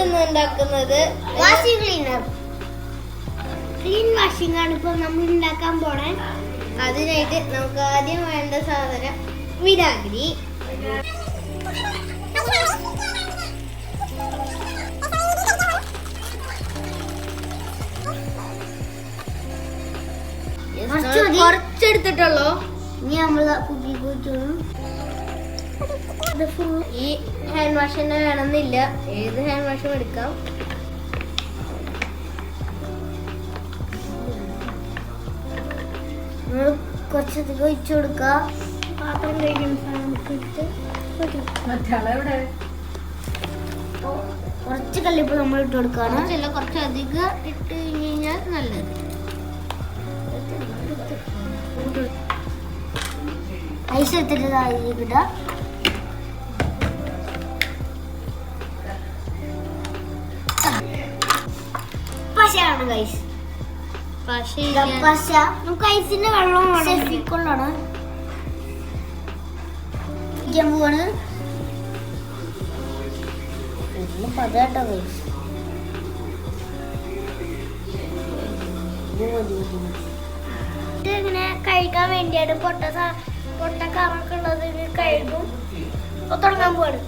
ഉണ്ടാക്കുന്നത് washing cleaner. Clean washing ആണ് ഇപ്പൊ നമ്മൾ ഉണ്ടാക്കാൻ പോണേ. അതിനായിട്ട് നമുക്ക് ആദ്യം വേണ്ട സാധനം വിനാഗിരി, കുറച്ചെടുത്തിട്ടുള്ളൂ. ഇനി നമ്മൾ കുക്കി കുച്ചു. ഈ ഹാൻഡ് വാഷ് തന്നെ വേണമെന്നില്ല, ഏത് ഹാൻഡ് വാഷും എടുക്കാം. കുറച്ചധികം ഒഴിച്ചു കൊടുക്കാം. പാത്രം കഴിക്കുന്ന കുറച്ച് കല്ലിപ്പ് നമ്മൾ ഇട്ട് കൊടുക്കാണ്. കുറച്ചധികം ഇട്ട് കഴിഞ്ഞാൽ നല്ലത്. ഐസ് എടുത്തിട്ട് കിട്ടാ. പശയാണ് ഗൈസ്. പശ നമുക്ക് ഐസിന്റെ വെള്ളമാണ് ജമ്പുവാണ് പതാട്ടോ ഗൈസ്. ഇങ്ങനെ കഴിക്കാൻ വേണ്ടിയാണ് പൊട്ട കറക്കുള്ളത് കഴുകും. തുടങ്ങാൻ പോവാണ്.